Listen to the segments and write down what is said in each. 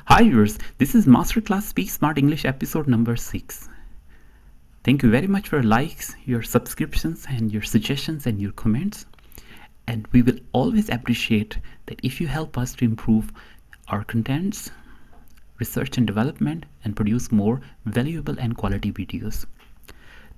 Hi viewers, this is Masterclass Speak Smart English episode number 6. Thank you very much for your likes, your subscriptions and your suggestions and your comments. And we will always appreciate that if you help us to improve our contents, research and development and produce more valuable and quality videos.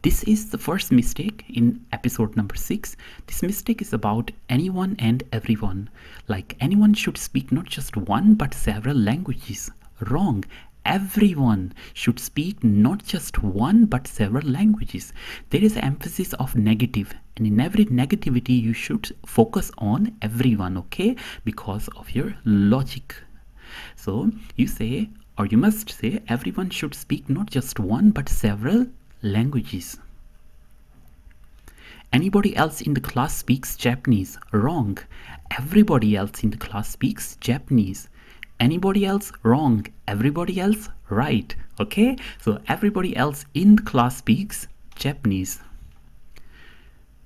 This is the first mistake in episode number 6. This mistake is about anyone and everyone. Like anyone should speak not just one but several languages. Wrong. Everyone should speak not just one but several languages. There is an emphasis of negative, and in every negativity you should focus on everyone, okay? Because of your logic. So you say, or you must say, everyone should speak not just one but several languages. Anybody else in the class speaks Japanese. Wrong. Everybody else in the class speaks Japanese. Anybody else? Wrong. Everybody else? Right. Okay, so everybody else in the class speaks Japanese.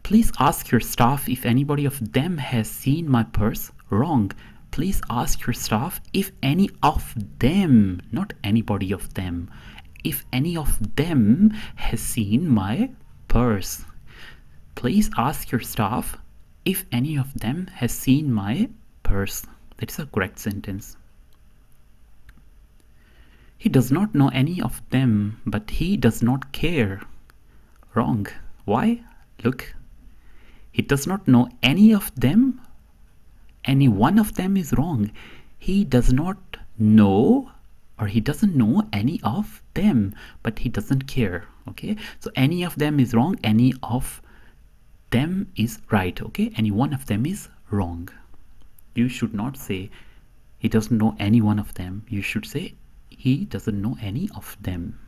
Please ask your staff if anybody of them has seen my purse. Wrong. Please ask your staff if any of them, not anybody of them, if any of them has seen my purse. Please ask your staff if any of them has seen my purse. That is a correct sentence. He does not know any of them, but he does not care. Wrong. Why? Look. He does not know any of them. Any one of them is wrong. He does not know, or he doesn't know any of them, but he doesn't care. Okay, so any of them is wrong, any of them is right. Okay, any one of them is wrong. You should not say he doesn't know any one of them. You should say he doesn't know any of them.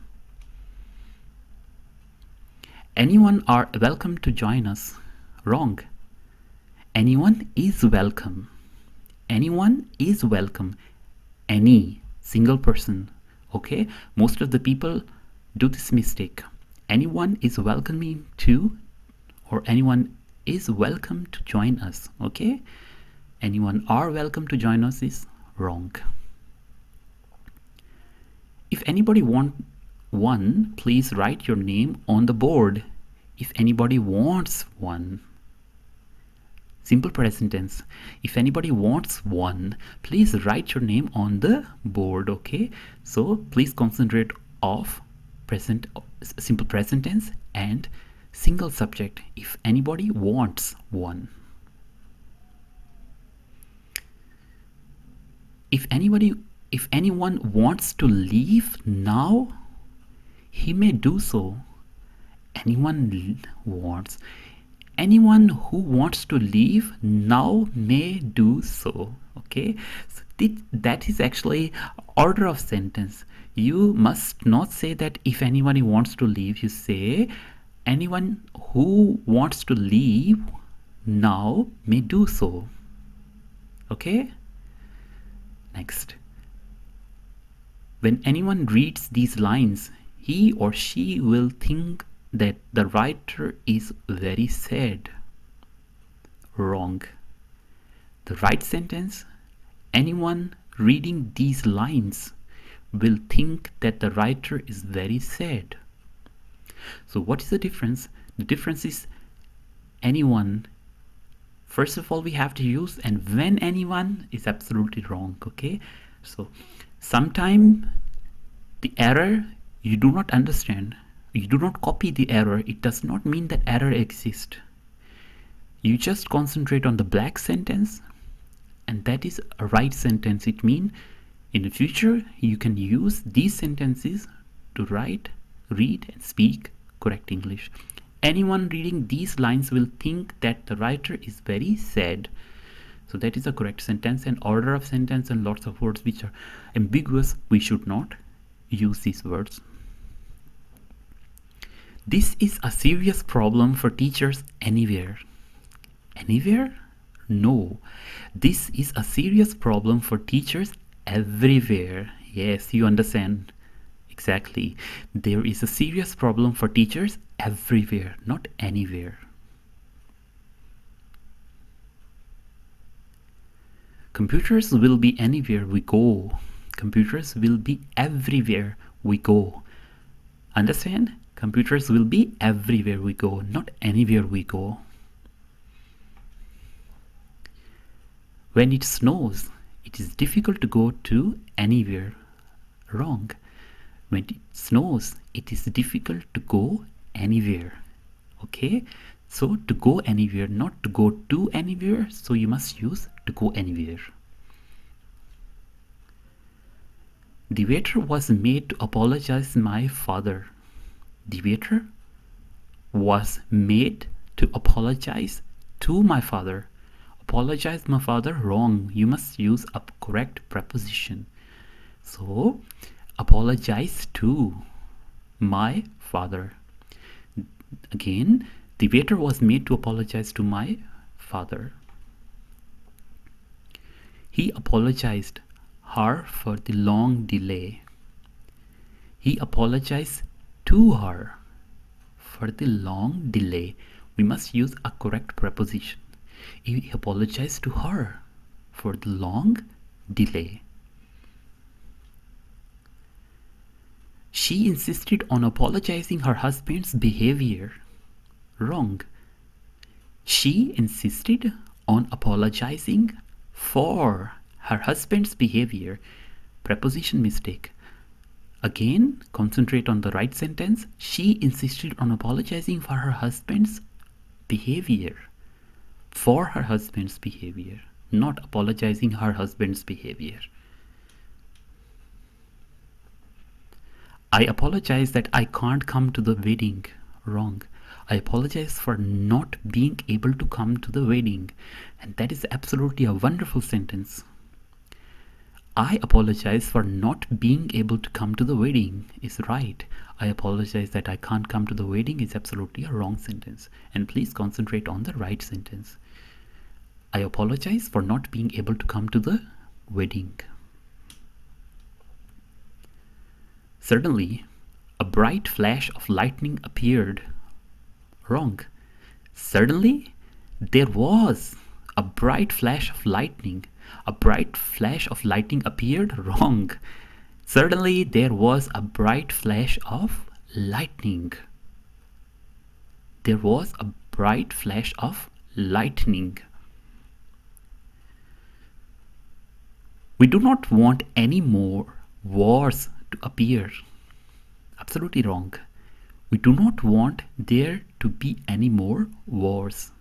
Anyone are welcome to join us. Wrong. Anyone is welcome. Anyone is welcome. Any single person. Okay, most of the people do this mistake. Anyone is welcoming to, or anyone is welcome to join us. Okay, anyone are welcome to join us is wrong. If anybody want one, please write your name on the board. If anybody wants one. Simple present tense. If anybody wants one, please write your name on the board. Okay, so please concentrate of present, simple present tense and single subject. If anybody wants one. If anyone wants to leave now, he may do so. Anyone who wants to leave now may do so. Okay, so that is actually order of sentence. You must not say that if anybody wants to leave. You say anyone who wants to leave now may do so. Okay, next. When anyone reads these lines, he or she will think that the writer is very sad. Wrong. The right sentence, anyone reading these lines will think that the writer is very sad. So what is the difference? The difference is anyone. First of all, we have to use and when anyone is absolutely wrong. Okay, so sometime the error you do not understand. You do not copy the error. It does not mean that error exists. You just concentrate on the black sentence and that is a right sentence. It means in the future you can use these sentences to write, read and speak correct English. Anyone reading these lines will think that the writer is very sad. So that is a correct sentence. And order of sentence and lots of words which are ambiguous, we should not use these words. This is a serious problem for teachers anywhere. Anywhere? No. This is a serious problem for teachers everywhere. Yes, you understand. Exactly. There is a serious problem for teachers everywhere, not anywhere. Computers will be anywhere we go. Computers will be everywhere we go. Understand? Computers will be everywhere we go, not anywhere we go. When it snows, it is difficult to go to anywhere. Wrong. When it snows, it is difficult to go anywhere. Okay? So to go anywhere, not to go to anywhere, so you must use to go anywhere. The waiter was made to apologize my father. The waiter was made to apologize to my father. Apologize my father, wrong. You must use a correct preposition. So apologize to my father. Again, the waiter was made to apologize to my father. He apologized her for the long delay. He apologized to her for the long delay. We must use a correct preposition. He apologized to her for the long delay. She insisted on apologizing her husband's behavior. Wrong. She insisted on apologizing for her husband's behavior. Preposition mistake. Again, concentrate on the right sentence. She insisted on apologizing for her husband's behavior. For her husband's behavior, not apologizing her husband's behavior. I apologize that I can't come to the wedding. Wrong. I apologize for not being able to come to the wedding. And that is absolutely a wonderful sentence. I apologize for not being able to come to the wedding is right. I apologize that I can't come to the wedding is absolutely a wrong sentence. And please concentrate on the right sentence. I apologize for not being able to come to the wedding. Suddenly, a bright flash of lightning appeared. Wrong. Suddenly, there was a bright flash of lightning. A bright flash of lightning appeared. Wrong. Suddenly, there was a bright flash of lightning. There was a bright flash of lightning. We do not want any more wars to appear. Absolutely wrong. We do not want there to be any more wars.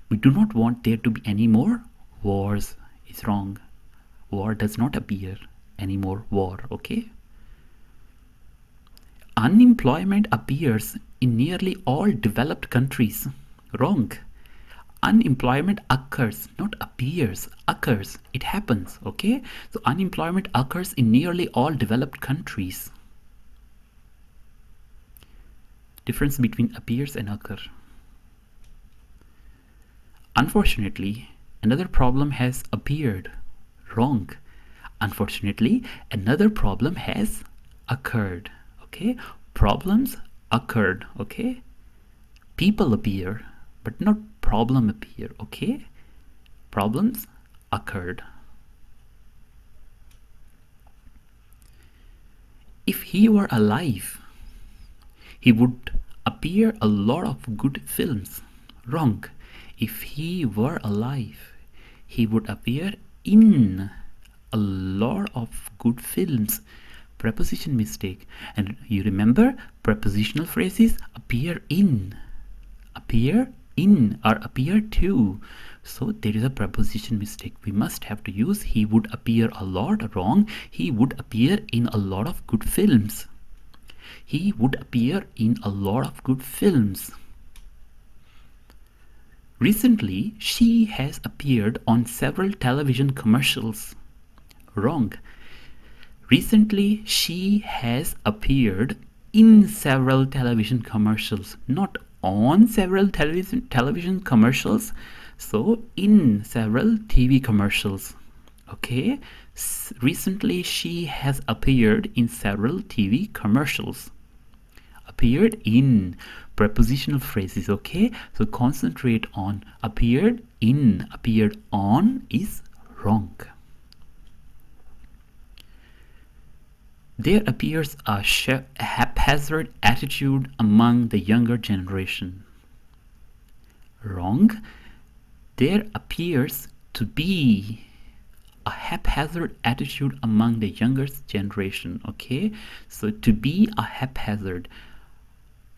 We do not want there to be any more wars. It's wrong. War does not appear anymore. War, okay? Unemployment appears in nearly all developed countries. Wrong. Unemployment occurs, not appears, occurs. It happens, okay? So unemployment occurs in nearly all developed countries. Difference between appears and occur. Unfortunately, another problem has appeared. Wrong. Unfortunately, another problem has occurred. Okay? Problems occurred. Okay? People appear, but not problem appear. Okay? Problems occurred. If he were alive, he would appear a lot of good films. Wrong. If he were alive, he would appear in a lot of good films. Preposition mistake. And you remember prepositional phrases appear in or appear to. So there is a preposition mistake. We must have to use he would appear a lot. Wrong. He would appear in a lot of good films. He would appear in a lot of good films. Recently, she has appeared on several television commercials. Wrong. Recently, she has appeared in several television commercials, not on several television commercials. So, in several TV commercials. Okay. Recently, she has appeared in several TV commercials. Appeared in prepositional phrases. Okay. So concentrate on appeared in. Appeared on is wrong. There appears a haphazard attitude among the younger generation. Wrong. There appears to be a haphazard attitude among the younger generation. Okay, so to be a haphazard,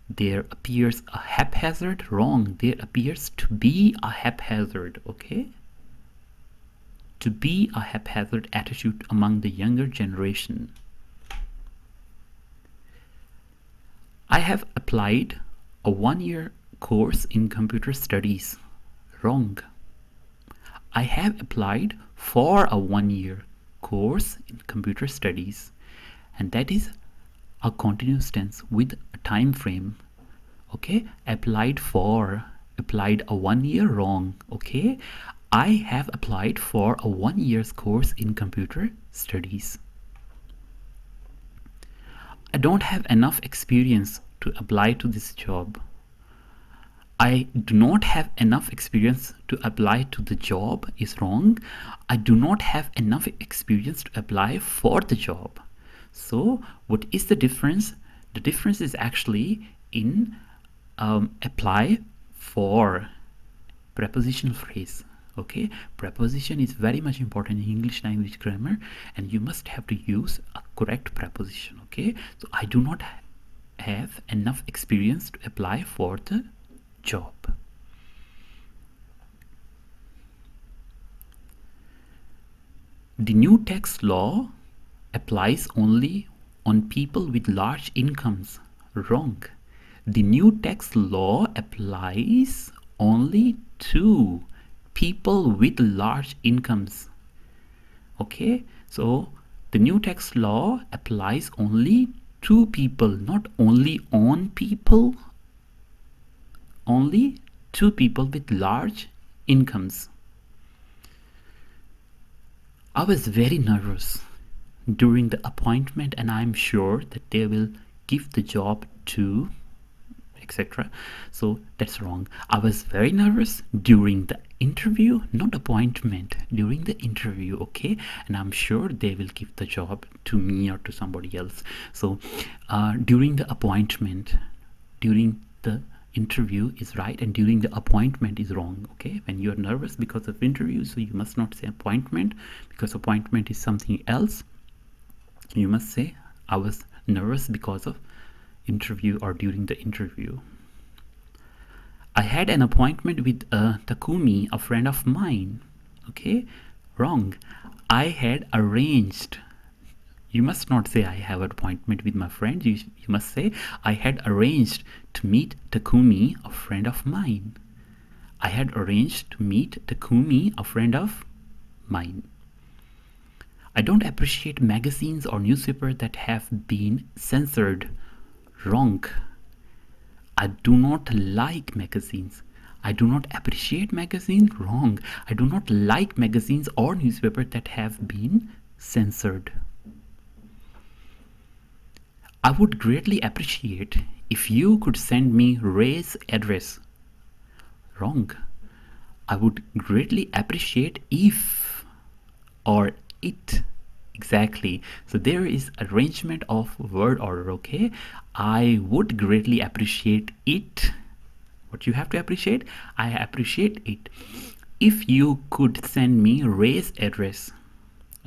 there appears a haphazard. Wrong. There appears to be a haphazard. Okay, to be a haphazard attitude among the younger generation. I have applied a 1-year course in computer studies. Wrong. I have applied for a 1-year course in computer studies, and that is a continuous tense with a time frame. Okay, applied for, applied a 1-year. Wrong. Okay, I have applied for a 1-year course in computer studies. I don't have enough experience to apply to this job. I do not have enough experience to apply to the job is wrong. I do not have enough experience to apply for the job. So what is the difference? The difference is actually in apply for prepositional phrase. Okay, preposition is very much important in English language grammar, and you must have to use a correct preposition. Okay, so I do not have enough experience to apply for the job. The new tax law applies only on people with large incomes. Wrong. The new tax law applies only to people with large incomes. Okay, so the new tax law applies only to people, not only on people, only to people with large incomes. I was very nervous during the appointment, and I'm sure that they will give the job to etc. So that's wrong. I was very nervous during the interview, not appointment, during the interview. Okay, and I'm sure they will give the job to me or to somebody else. So during the appointment, during the interview is right, and during the appointment is wrong. Okay, when you're nervous because of interview, so you must not say appointment, because appointment is something else. You must say I was nervous because of interview or during the interview. I had an appointment with Takumi, a friend of mine. Okay, wrong. I had arranged. You must not say I have an appointment with my friend. You must say I had arranged to meet Takumi, a friend of mine. I had arranged to meet Takumi, a friend of mine. I don't appreciate magazines or newspapers that have been censored. Wrong. I do not like magazines. I do not appreciate magazines. Wrong. I do not like magazines or newspapers that have been censored. I would greatly appreciate if you could send me Ray's address. Wrong. I would greatly appreciate if or it. Exactly. So there is arrangement of word order. Okay, I would greatly appreciate it. What you have to appreciate? I appreciate it if you could send me Ray's address.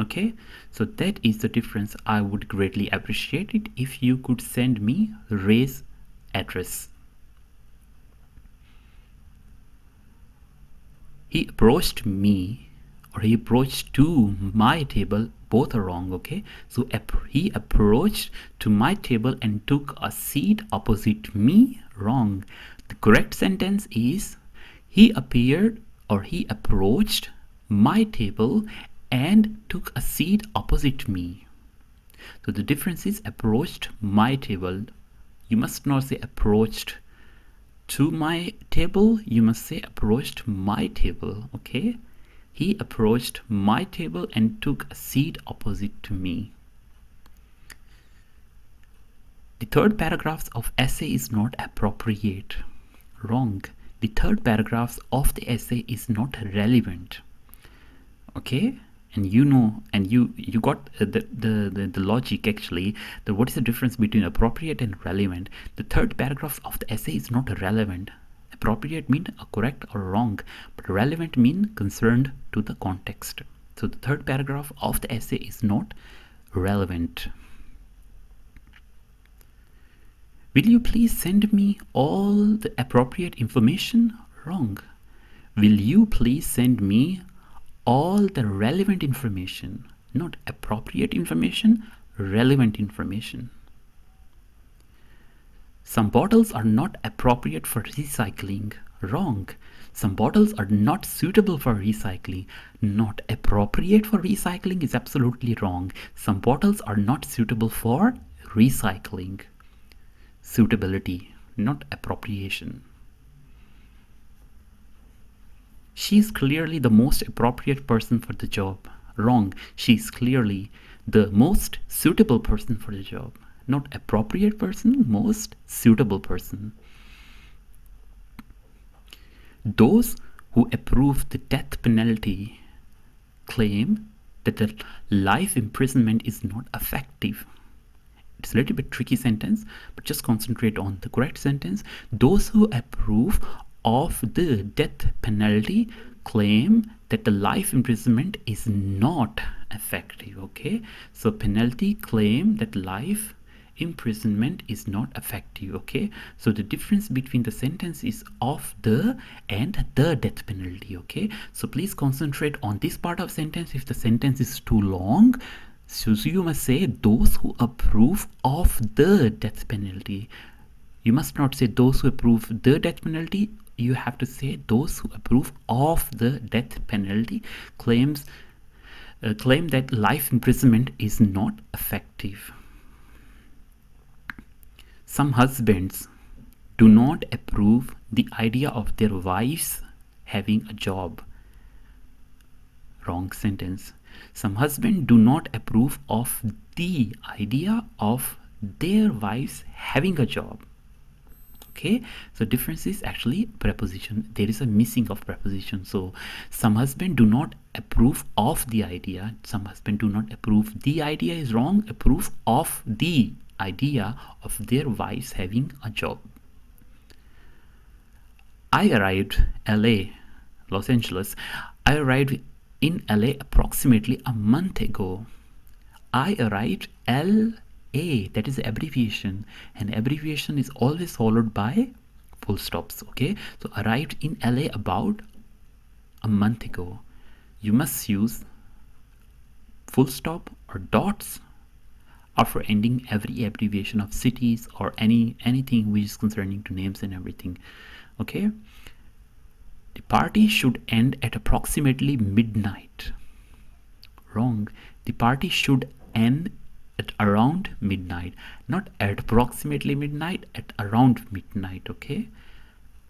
Okay, so that is the difference. I would greatly appreciate it if you could send me Ray's address. He approached me, or he approached to my table. Both are wrong. Okay, so he approached to my table and took a seat opposite me. Wrong. The correct sentence is he appeared, or he approached my table and took a seat opposite me. So the difference is approached my table. You must not say approached to my table. You must say approached my table. Okay, he approached my table and took a seat opposite to me. The third paragraph of essay is not appropriate. Wrong. The third paragraph of the essay is not relevant. Okay, and you know, and you got the logic actually, that what is the difference between appropriate and relevant. The third paragraph of the essay is not relevant. Appropriate mean correct or wrong, but relevant mean concerned to the context. So the third paragraph of the essay is not relevant. Will you please send me all the appropriate information? Wrong. Will you please send me all the relevant information? Not appropriate information, relevant information. Some bottles are not appropriate for recycling. Wrong. Some bottles are not suitable for recycling. Not appropriate for recycling is absolutely wrong. Some bottles are not suitable for recycling. Suitability, not appropriation. She is clearly the most appropriate person for the job. Wrong. She is clearly the most suitable person for the job. Not appropriate person, most suitable person. Those who approve the death penalty claim that the life imprisonment is not effective. It's a little bit tricky sentence, but just concentrate on the correct sentence. Those who approve of the death penalty claim that the life imprisonment is not effective. Okay, so penalty claim that life imprisonment is not effective. Okay, so the difference between the sentence is of the and the death penalty. Okay, so please concentrate on this part of sentence. If the sentence is too long, so you must say those who approve of the death penalty. You must not say those who approve the death penalty. You have to say those who approve of the death penalty claim that life imprisonment is not effective. Some husbands do not approve the idea of their wives having a job. Wrong sentence. Some husbands do not approve of the idea of their wives having a job. Okay, so difference is actually preposition. There is a missing of preposition. So some husbands do not approve of the idea. Some husbands do not approve the idea is wrong. Approve of the idea of their wives having a job. I arrived Los Angeles. I arrived in LA approximately a month ago. I arrived LA, that is the abbreviation, and abbreviation is always followed by full stops. Okay, so arrived in LA about a month ago. You must use full stop or dots after ending every abbreviation of cities or anything which is concerning to names and everything. Okay, the party should end at approximately midnight. Wrong. The party should end at around midnight, not at approximately midnight, at around midnight. Okay,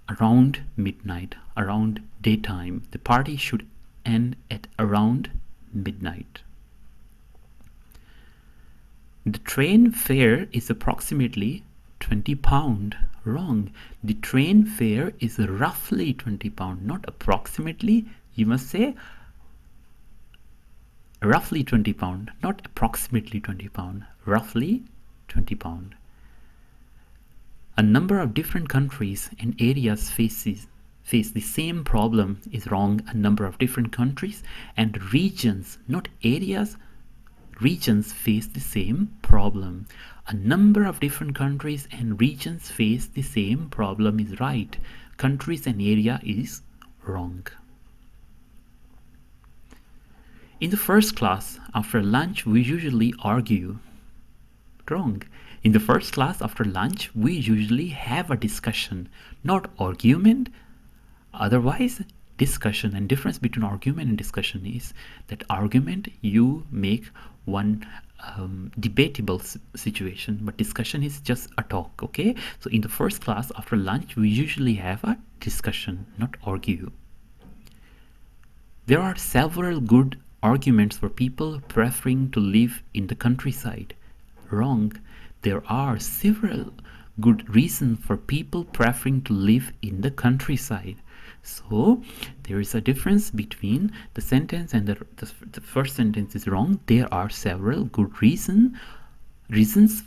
around midnight, around daytime. The party should end at around midnight. The train fare is approximately 20 pound. Wrong. The train fare is roughly 20 pound, not approximately. You must say roughly 20 pound, not approximately 20 pound. Roughly 20 pound. A number of different countries and areas face the same problem is wrong. A number of different countries and regions, not areas, regions face the same problem. A number of different countries and regions face the same problem is right. Countries and area is wrong. In the first class after lunch we usually argue. Wrong. In the first class after lunch we usually have a discussion, not argument. Otherwise discussion, and difference between argument and discussion is that argument you make one debatable situation, but discussion is just a talk. Okay, so in the first class after lunch we usually have a discussion, not argue. There are several good arguments for people preferring to live in the countryside. Wrong. There are several good reasons for people preferring to live in the countryside. So there is a difference between the sentence and the first sentence is wrong. There are several good reasons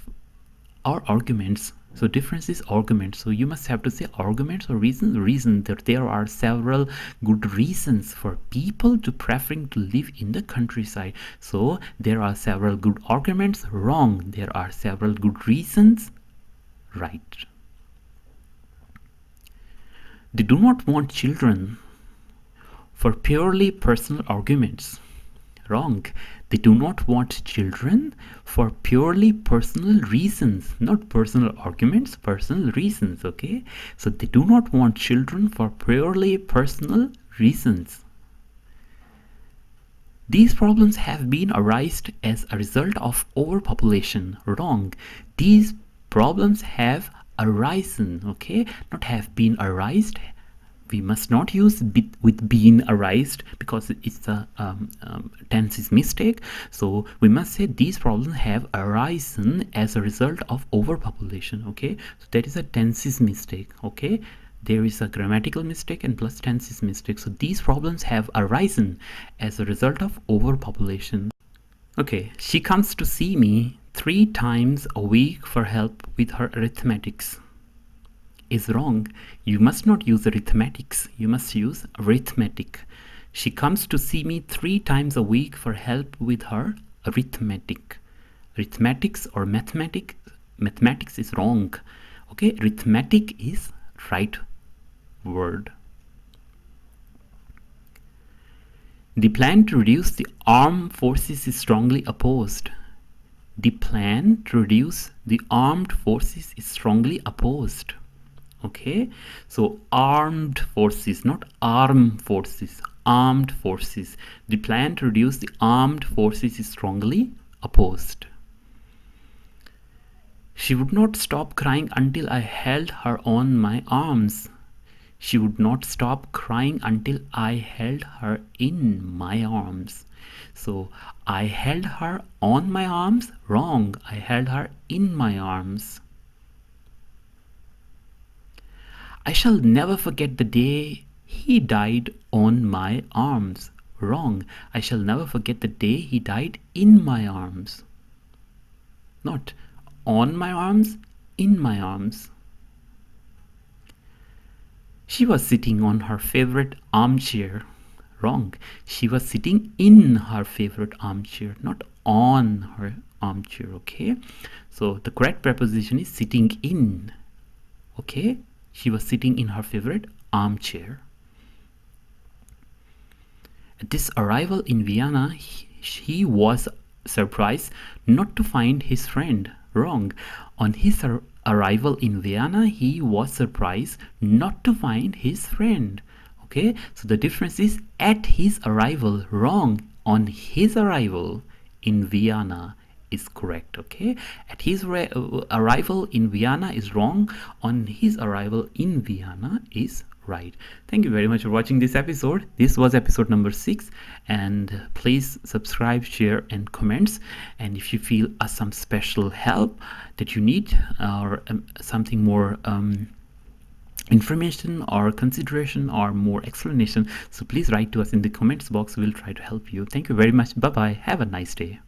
or arguments. So difference is argument. So you must have to say arguments or reasons. Reason that there are several good reasons for people to preferring to live in the countryside. So there are several good arguments. Wrong. There are several good reasons. Right. They do not want children for purely personal arguments. Wrong. They do not want children for purely personal reasons, not personal arguments, personal reasons, okay? So they do not want children for purely personal reasons. These problems have been arised as a result of overpopulation. Wrong. These problems have arisen, okay? Not have been arised. We must not use with been arised because it's a tense is mistake. So we must say these problems have arisen as a result of overpopulation. Okay, so that is a tenses mistake. Okay, there is a grammatical mistake and plus tenses mistake. So these problems have arisen as a result of overpopulation. Okay, she comes to see me 3 times a week for help with her arithmetics. Is wrong. You must not use arithmetics. You must use arithmetic. She comes to see me 3 times a week for help with her arithmetic. Arithmetics or mathematics is wrong. Okay, arithmetic is right word. The plan to reduce the armed forces is strongly opposed. The plan to reduce the armed forces is strongly opposed. Okay, so armed forces, not armed forces, armed forces. The plan to reduce the armed forces is strongly opposed. She would not stop crying until I held her on my arms. She would not stop crying until I held her in my arms. So I held her on my arms. Wrong. I held her in my arms. I shall never forget the day he died on my arms. Wrong. I shall never forget the day he died in my arms. Not on my arms, in my arms. She was sitting on her favorite armchair. Wrong. She was sitting in her favorite armchair, not on her armchair. Okay. So the correct preposition is sitting in. Okay. She was sitting in her favorite armchair. At this arrival in Vienna, he was surprised not to find his friend. Wrong. On his arrival in Vienna, he was surprised not to find his friend. Okay, so the difference is at his arrival. Wrong. On his arrival in Vienna is correct. Okay, at his arrival in Vienna is wrong. On his arrival in Vienna is right. Thank you very much for watching this episode. This was episode number 6, and please subscribe, share and comments. And if you feel some special help that you need or something more information or consideration or more explanation, so please write to us in the comments box. We'll try to help you. Thank you very much. Bye bye. Have a nice day.